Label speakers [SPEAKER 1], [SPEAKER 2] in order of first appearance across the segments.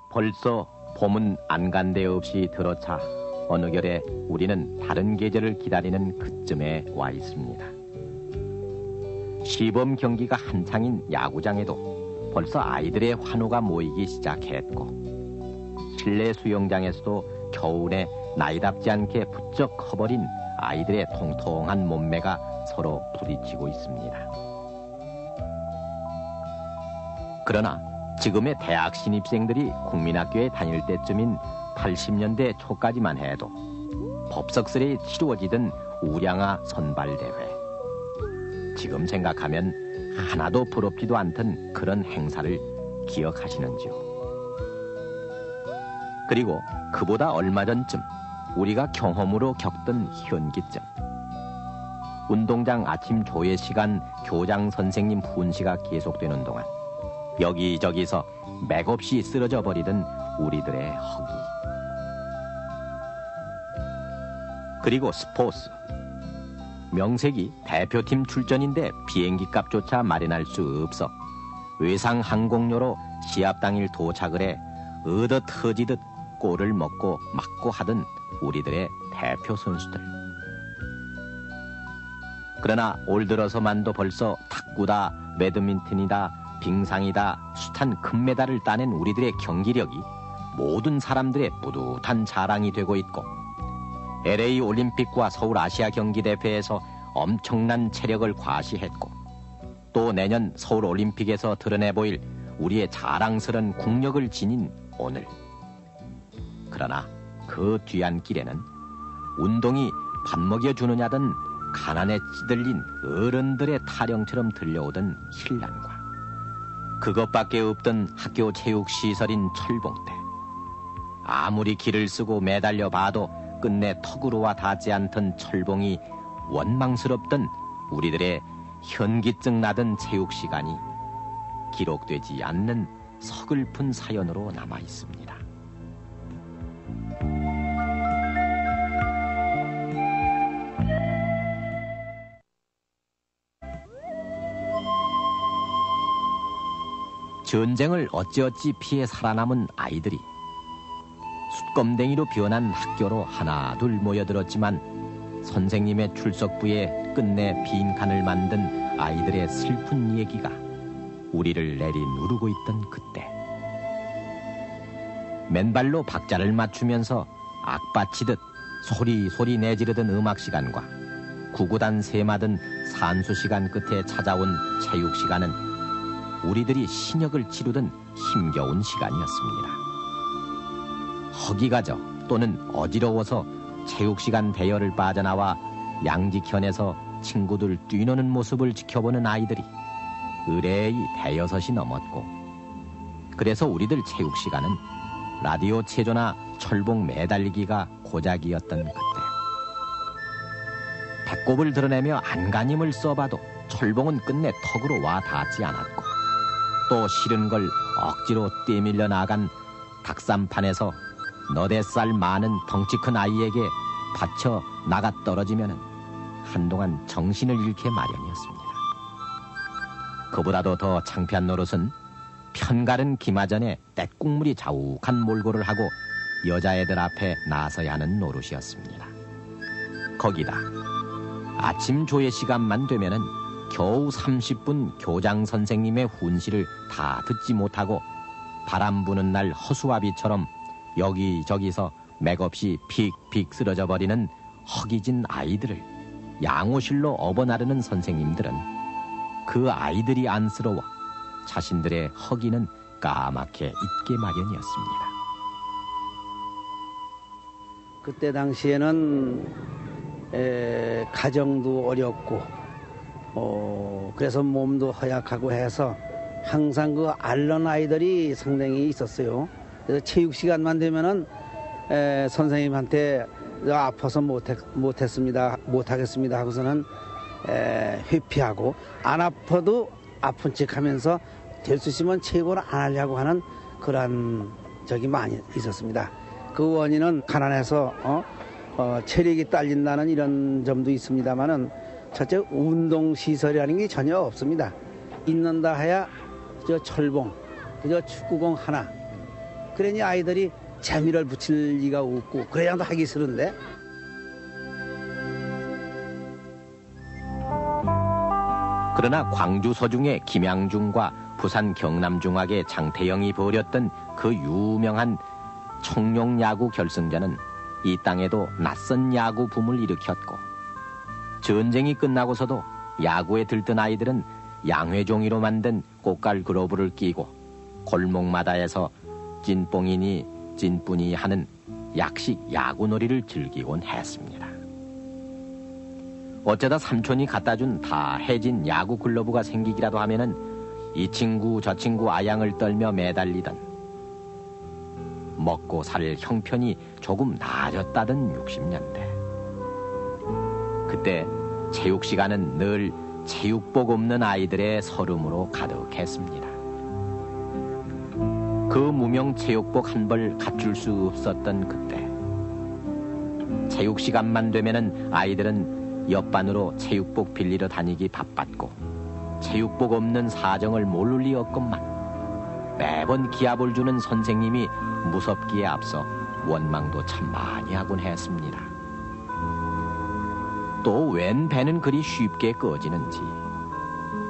[SPEAKER 1] 벌써 봄은 안간데 없이 들어차 어느 결에 우리는 다른 계절을 기다리는 그쯤에 와 있습니다. 시범 경기가 한창인 야구장에도 벌써 아이들의 환호가 모이기 시작했고, 실내 수영장에서도 겨울에 나이답지 않게 부쩍 커버린 아이들의 통통한 몸매가 서로 부딪히고 있습니다. 그러나 지금의 대학 신입생들이 국민학교에 다닐 때쯤인 80년대 초까지만 해도 법석스레 치루어지던 우량아 선발대회, 지금 생각하면 하나도 부럽지도 않던 그런 행사를 기억하시는지요? 그리고 그보다 얼마 전쯤 우리가 경험으로 겪던 현기증, 운동장 아침 조회 시간 교장 선생님 훈시가 계속되는 동안 여기저기서 맥없이 쓰러져 버리던 우리들의 허기, 그리고 스포츠, 명색이 대표팀 출전인데 비행기 값조차 마련할 수 없어 외상 항공료로 시합 당일 도착을 해 얻어 터지듯 골을 먹고 맞고 하던 우리들의 대표 선수들. 그러나 올 들어서만도 벌써 탁구다, 배드민턴이다, 빙상이다, 숱한 금메달을 따낸 우리들의 경기력이 모든 사람들의 뿌듯한 자랑이 되고 있고, LA 올림픽과 서울 아시아 경기 대회에서 엄청난 체력을 과시했고, 또 내년 서울 올림픽에서 드러내 보일 우리의 자랑스런 국력을 지닌 오늘. 그러나 그 뒤안길에는 운동이 밥 먹여주느냐던 가난에 찌들린 어른들의 타령처럼 들려오던 hir난과 그것밖에 없던 학교 체육시설인 철봉대. 아무리 기를 쓰고 매달려 봐도 끝내 턱으로와 닿지 않던 철봉이 원망스럽던 우리들의 현기증 나던 체육시간이 기록되지 않는 서글픈 사연으로 남아 있습니다. 전쟁을 어찌어찌 피해 살아남은 아이들이 숯검댕이로 변한 학교로 하나 둘 모여들었지만, 선생님의 출석부에 끝내 빈칸을 만든 아이들의 슬픈 얘기가 우리를 내리누르고 있던 그때, 맨발로 박자를 맞추면서 악바치듯 소리소리 내지르던 음악시간과 구구단 세마든 산수시간 끝에 찾아온 체육시간은 우리들이 신역을 치르던 힘겨운 시간이었습니다. 허기가 져 또는 어지러워서 체육시간 대열을 빠져나와 양지편에서 친구들 뛰노는 모습을 지켜보는 아이들이 의뢰의 대여섯이 넘었고, 그래서 우리들 체육시간은 라디오 체조나 철봉 매달리기가 고작이었던 그때, 배꼽을 드러내며 안간힘을 써봐도 철봉은 끝내 턱으로 와 닿지 않았고, 또 싫은 걸 억지로 떼밀려 나간 닭쌈판에서 너댓살 많은 덩치 큰 아이에게 받쳐 나가 떨어지면 한동안 정신을 잃게 마련이었습니다. 그보다도 더 창피한 노릇은 편가른 기마전에 떼국물이 자욱한 몰골을 하고 여자애들 앞에 나서야 하는 노릇이었습니다. 거기다 아침 조회 시간만 되면은 겨우 30분 교장 선생님의 훈시를 다 듣지 못하고 바람 부는 날 허수아비처럼 여기저기서 맥없이 픽픽 쓰러져 버리는 허기진 아이들을 양호실로 업어나르는 선생님들은 그 아이들이 안쓰러워 자신들의 허기는 까맣게 잊게 마련이었습니다.
[SPEAKER 2] 그때 당시에는 가정도 어렵고 그래서 몸도 허약하고 해서 항상 그 앓는 아이들이 상당히 있었어요. 그래서 체육 시간만 되면은 선생님한테 아파서 못하겠습니다 하고서는 회피하고, 안 아파도 아픈 척하면서 될 수 있으면 체육을 안 하려고 하는 그런 적이 많이 있었습니다. 그 원인은 가난해서 체력이 딸린다는 이런 점도 있습니다만은, 첫째 운동 시설이라는 게 전혀 없습니다. 있는다 해야 저 철봉, 그저 축구공 하나, 그러니 아이들이 재미를 붙일 리가 없고 그래야도 하기 싫은데.
[SPEAKER 1] 그러나 광주 서중의 김양중과 부산 경남중학의 장태영이 벌였던 그 유명한 청룡야구 결승전은 이 땅에도 낯선 야구 붐을 일으켰고, 전쟁이 끝나고서도 야구에 들뜬 아이들은 양회종이로 만든 꽃갈 그로브를 끼고 골목마다에서 찐뽕이니 찐뿐이 하는 약식 야구놀이를 즐기곤 했습니다. 어쩌다 삼촌이 갖다준 다 해진 야구 글러브가 생기기라도 하면은 이 친구 저 친구 아양을 떨며 매달리던, 먹고 살 형편이 조금 나아졌다던 60년대. 그때 체육 시간은 늘 체육복 없는 아이들의 서름으로 가득했습니다. 그 무명 체육복 한 벌 갖출 수 없었던 그때, 체육 시간만 되면은 아이들은 옆반으로 체육복 빌리러 다니기 바빴고, 체육복 없는 사정을 모를 리 없건만 매번 기합을 주는 선생님이 무섭기에 앞서 원망도 참 많이 하곤 했습니다. 또 웬 배는 그리 쉽게 꺼지는지,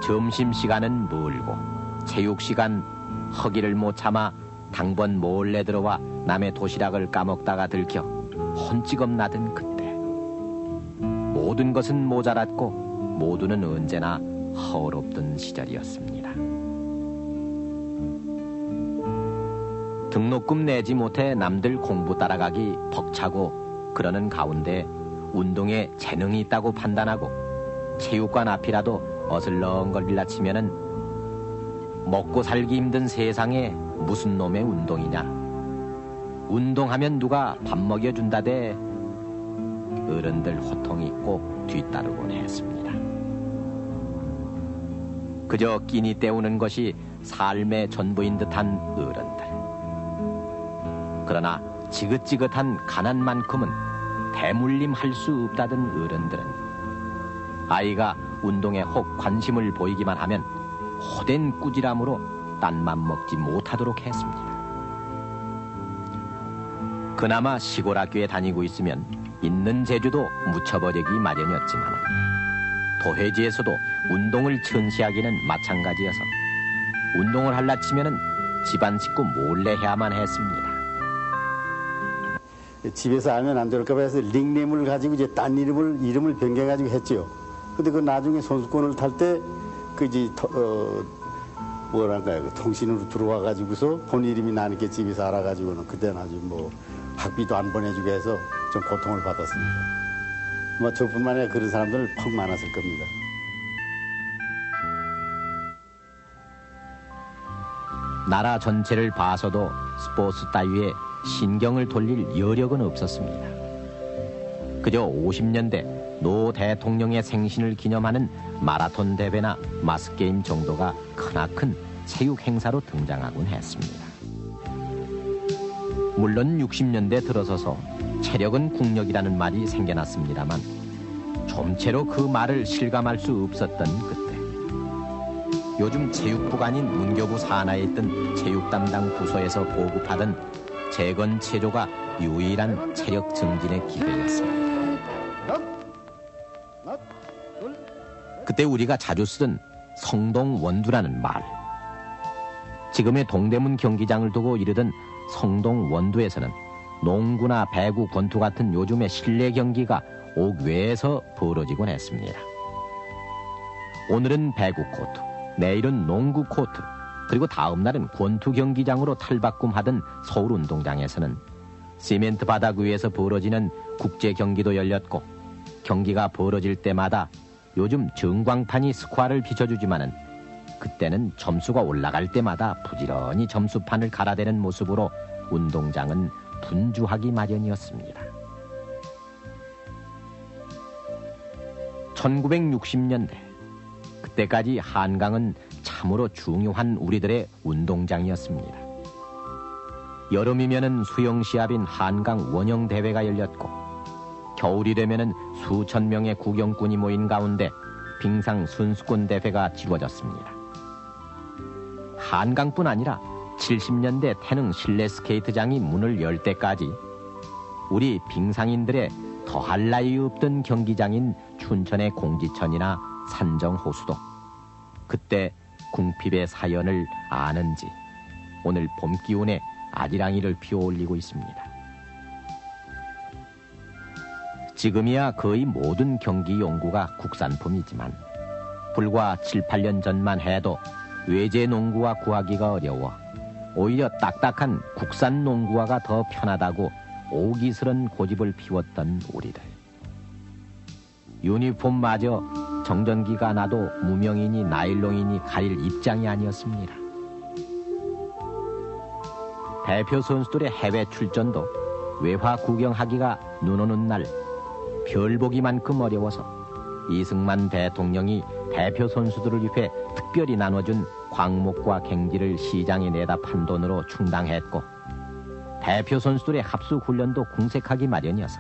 [SPEAKER 1] 점심시간은 멀고 체육시간 허기를 못 참아 당번 몰래 들어와 남의 도시락을 까먹다가 들켜 혼찌겁 나던 그때, 모든 것은 모자랐고 모두는 언제나 허럽던 시절이었습니다. 등록금 내지 못해 남들 공부 따라가기 벅차고 그러는 가운데 운동에 재능이 있다고 판단하고 체육관 앞이라도 어슬렁거리라 치면은 먹고 살기 힘든 세상에 무슨 놈의 운동이냐, 운동하면 누가 밥 먹여준다대 어른들 호통이 꼭 뒤따르곤 했습니다. 그저 끼니 때우는 것이 삶의 전부인 듯한 어른들. 그러나 지긋지긋한 가난만큼은 대물림할 수 없다던 어른들은 아이가 운동에 혹 관심을 보이기만 하면 호된 꾸지람으로 딴맘 먹지 못하도록 했습니다. 그나마 시골 학교에 다니고 있으면 있는 재주도 묻혀버리기 마련이었지만 도회지에서도 운동을 천시하기는 마찬가지여서 운동을 할라 치면은 집안 식구 몰래 해야만 했습니다.
[SPEAKER 3] 집에서 알면 안 될까 봐 해서 닉네임을 가지고 이제 딴 이름을 변경해가지고 했죠. 근데 그 나중에 선수권을 탈 때 그 이제 뭐랄까요, 그 통신으로 들어와가지고서 본 이름이 나니까 집에서 알아가지고는 그때는 아주 뭐 학비도 안 보내주게 해서 좀 고통을 받았습니다. 뭐 저뿐만 아니라 그런 사람들 퍽 많았을 겁니다.
[SPEAKER 1] 나라 전체를 봐서도 스포츠 따위에 신경을 돌릴 여력은 없었습니다. 그저 50년대 노 대통령의 생신을 기념하는 마라톤 대회나 마스게임 정도가 크나큰 체육 행사로 등장하곤 했습니다. 물론 60년대 들어서서 체력은 국력이라는 말이 생겨났습니다만 좀채로 그 말을 실감할 수 없었던 그때, 요즘 체육부가 아닌 문교부 산하에 있던 체육 담당 부서에서 보급하던 재건 체조가 유일한 체력 증진의 기회였습니다. 그때 우리가 자주 쓰던 성동원두라는 말, 지금의 동대문 경기장을 두고 이르던 성동원두에서는 농구나 배구, 권투 같은 요즘의 실내 경기가 옥외에서 벌어지곤 했습니다. 오늘은 배구 코트, 내일은 농구 코트, 그리고 다음 날은 권투 경기장으로 탈바꿈하던 서울 운동장에서는 시멘트 바닥 위에서 벌어지는 국제 경기도 열렸고, 경기가 벌어질 때마다 요즘 전광판이 스코어를 비춰주지만은 그때는 점수가 올라갈 때마다 부지런히 점수판을 갈아대는 모습으로 운동장은 분주하기 마련이었습니다. 1960년대, 그때까지 한강은 참으로 중요한 우리들의 운동장이었습니다. 여름이면은 수영시합인 한강 원형대회가 열렸고, 겨울이 되면은 수천 명의 구경꾼이 모인 가운데 빙상 선수권 대회가 치러졌습니다. 한강뿐 아니라 70년대 태릉 실내 스케이트장이 문을 열 때까지 우리 빙상인들의 더할 나위 없던 경기장인 춘천의 공지천이나 산정호수도 그때 궁핍의 사연을 아는지 오늘 봄 기운에 아지랑이를 피어올리고 있습니다. 지금이야 거의 모든 경기 용구가 국산품이지만 불과 7, 8년 전만 해도 외제 농구화 구하기가 어려워 오히려 딱딱한 국산 농구화가 더 편하다고 오기스런 고집을 피웠던 우리들. 유니폼마저 정전기가 나도 무명이니 나일론이니 가릴 입장이 아니었습니다. 대표 선수들의 해외 출전도 외화 구경하기가 눈 오는 날 별 보기만큼 어려워서 이승만 대통령이 대표 선수들을 위해 특별히 나눠준 광목과 갱지를 시장에 내다 판 돈으로 충당했고 대표 선수들의 합수 훈련도 궁색하기 마련이어서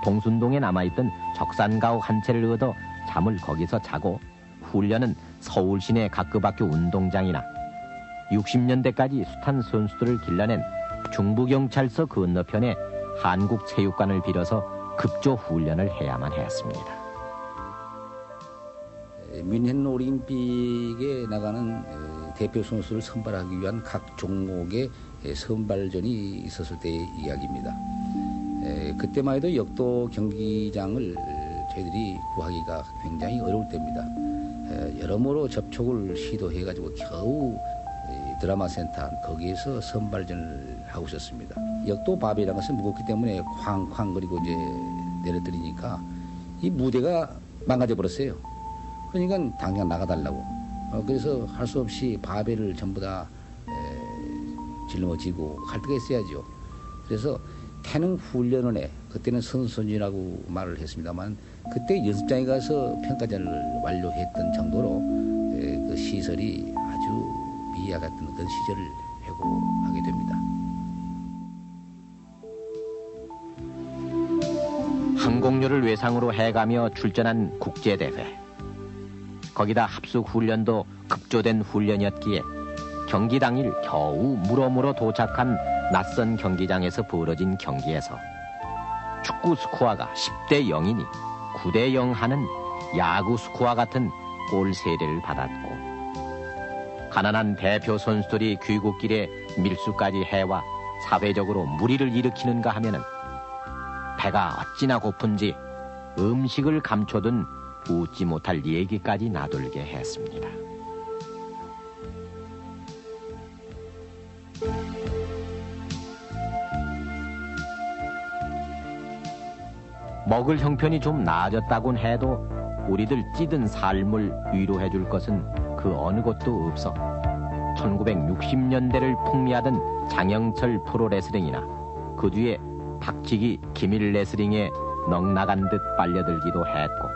[SPEAKER 1] 동순동에 남아있던 적산가옥 한 채를 얻어 잠을 거기서 자고 훈련은 서울 시내 각급 학교 운동장이나 60년대까지 숱한 선수들을 길러낸 중부경찰서 건너편에 한국체육관을 빌어서 급조 훈련을 해야만 했습니다.
[SPEAKER 4] 뮌헨 올림픽에 나가는 대표 선수를 선발하기 위한 각 종목의 선발전이 있었을 때의 이야기입니다. 그때만 해도 역도 경기장을 저희들이 구하기가 굉장히 어려울 때입니다. 여러모로 접촉을 시도해가지고 겨우 드라마 센터 거기에서 선발전을 하고 있었습니다. 역도 바벨이라는 것은 무겁기 때문에 쾅쾅 그리고 이제 내려뜨리니까 이 무대가 망가져 버렸어요. 그러니까 당장 나가달라고. 그래서 할 수 없이 바벨을 전부 다 짊어지고 갈 때가 있어야죠. 그래서 태릉 훈련원에 그때는 선수전이라고 말을 했습니다만 그때 연습장에 가서 평가전을 완료했던 정도로 그 시설이 아주 미아 같은 그런 시절을 회고하게 됩니다.
[SPEAKER 1] 항공료를 외상으로 해가며 출전한 국제대회. 거기다 합숙훈련도 급조된 훈련이었기에 경기 당일 겨우 물어물어 도착한 낯선 경기장에서 벌어진 경기에서 축구 스코어가 10대 0이니 9대 0 하는 야구 스코어 같은 골 세례를 받았고 가난한 대표 선수들이 귀국길에 밀수까지 해와 사회적으로 무리를 일으키는가 하면은 배가 어찌나 고픈지 음식을 감춰둔 웃지 못할 얘기까지 나돌게 했습니다. 먹을 형편이 좀 나아졌다곤 해도 우리들 찌든 삶을 위로해줄 것은 그 어느 곳도 없어 1960년대를 풍미하던 장영철 프로레슬링이나 그 뒤에 박치기 기밀 레슬링에 넉나간 듯 빨려들기도 했고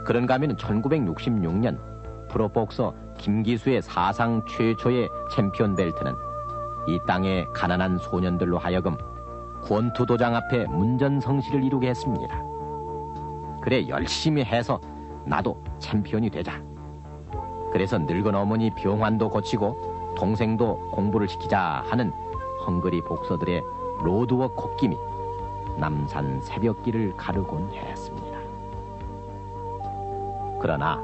[SPEAKER 1] 그런가 하면 1966년 프로복서 김기수의 사상 최초의 챔피언 벨트는 이 땅의 가난한 소년들로 하여금 권투도장 앞에 문전성시를 이루게 했습니다. 그래 열심히 해서 나도 챔피언이 되자. 그래서 늙은 어머니 병환도 고치고 동생도 공부를 시키자 하는 헝그리 복서들의 로드워크 콧김이 남산 새벽길을 가르곤 했습니다. 그러나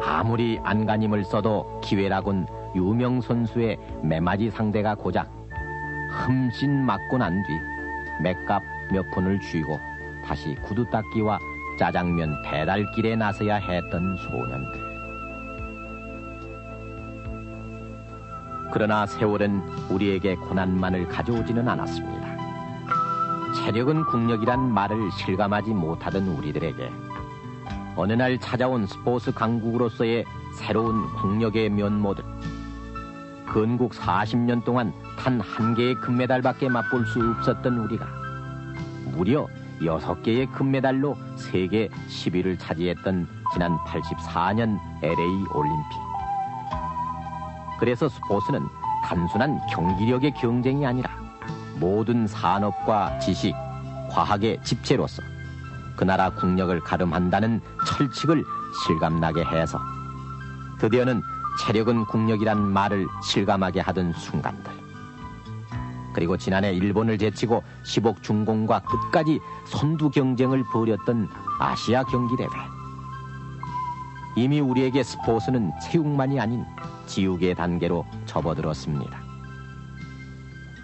[SPEAKER 1] 아무리 안간힘을 써도 기회라곤 유명 선수의 매맞이 상대가 고작 흠씬 맞고 난 뒤 맥값 몇 푼을 쥐고 다시 구두 닦기와 짜장면 배달길에 나서야 했던 소년들. 그러나 세월은 우리에게 고난만을 가져오지는 않았습니다. 체력은 국력이란 말을 실감하지 못하던 우리들에게 어느 날 찾아온 스포츠 강국으로서의 새로운 국력의 면모들. 건국 40년 동안 단 한 개의 금메달밖에 맛볼 수 없었던 우리가 무려 6개의 금메달로 세계 10위를 차지했던 지난 84년 LA 올림픽. 그래서 스포츠는 단순한 경기력의 경쟁이 아니라 모든 산업과 지식, 과학의 집체로서 그 나라 국력을 가름한다는 철칙을 실감나게 해서 드디어는 체력은 국력이란 말을 실감하게 하던 순간들. 그리고 지난해 일본을 제치고 10억 중공과 끝까지 선두 경쟁을 벌였던 아시아 경기대회. 이미 우리에게 스포츠는 체육만이 아닌 지육의 단계로 접어들었습니다.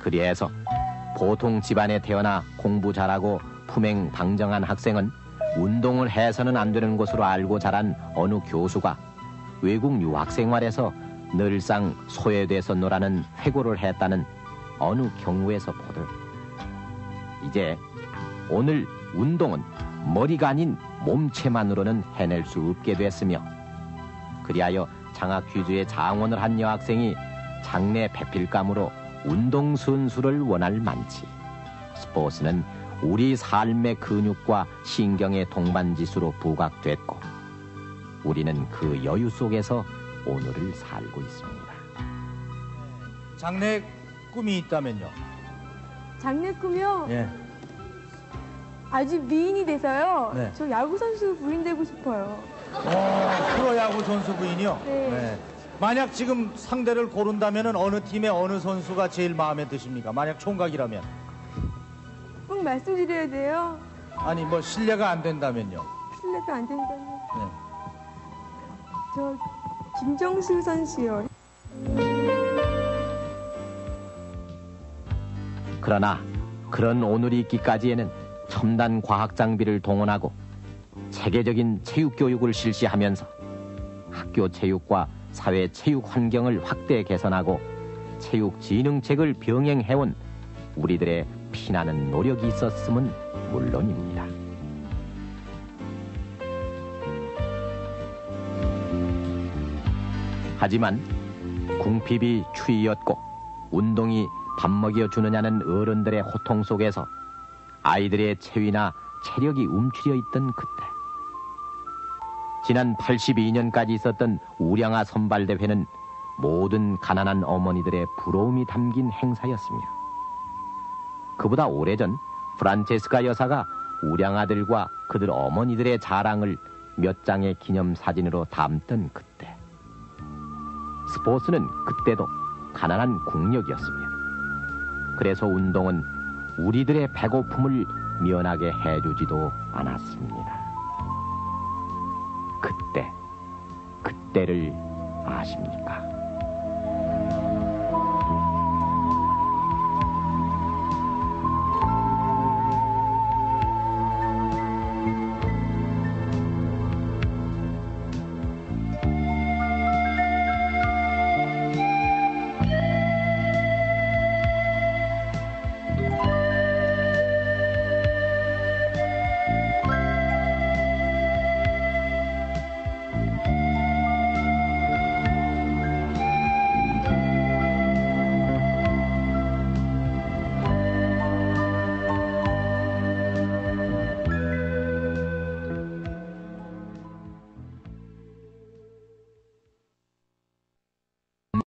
[SPEAKER 1] 그래서 보통 집안에 태어나 공부 잘하고 품행방정한 학생은 운동을 해서는 안 되는 것으로 알고 자란 어느 교수가 외국 유학생활에서 늘상 소외돼서 놀라는 회고를 했다는 어느 경우에서 보듯 이제 오늘 운동은 머리가 아닌 몸체만으로는 해낼 수 없게 됐으며 그리하여 장학 퀴즈에 장원을 한 여학생이 장래 배필감으로 운동선수를 원할 만치 스포츠는 우리 삶의 근육과 신경의 동반지수로 부각됐고 우리는 그 여유 속에서 오늘을 살고 있습니다.
[SPEAKER 5] 장래 꿈이 있다면요?
[SPEAKER 6] 장래 꿈이요?
[SPEAKER 5] 예.
[SPEAKER 6] 아주 미인이 돼서요.
[SPEAKER 5] 네.
[SPEAKER 6] 저 야구 선수 부인 되고 싶어요.
[SPEAKER 5] 프로야구 선수 부인이요?
[SPEAKER 6] 네.
[SPEAKER 5] 만약 지금 상대를 고른다면 어느 팀의 어느 선수가 제일 마음에 드십니까? 만약 총각이라면?
[SPEAKER 6] 꼭 말씀드려야 돼요.
[SPEAKER 5] 아니 뭐 신뢰가 안 된다면요?
[SPEAKER 6] 실례가 안 된다면.
[SPEAKER 5] 네.
[SPEAKER 6] 저 김정수 선수요.
[SPEAKER 1] 그러나 그런 오늘이 있기까지에는 첨단 과학 장비를 동원하고 체계적인 체육 교육을 실시하면서 학교 체육과 사회 체육 환경을 확대 개선하고 체육 진흥책을 병행해온 우리들의 피나는 노력이 있었음은 물론입니다. 하지만 궁핍이 추위였고 운동이 밥 먹여주느냐는 어른들의 호통 속에서 아이들의 체위나 체력이 움츠려 있던 그때 지난 82년까지 있었던 우량아 선발대회는 모든 가난한 어머니들의 부러움이 담긴 행사였으며 그보다 오래전 프란체스카 여사가 우량아들과 그들 어머니들의 자랑을 몇 장의 기념사진으로 담던 그때 스포츠는 그때도 가난한 국력이었으며 그래서 운동은 우리들의 배고픔을 면하게 해주지도 않았습니다. 그때를 아십니까?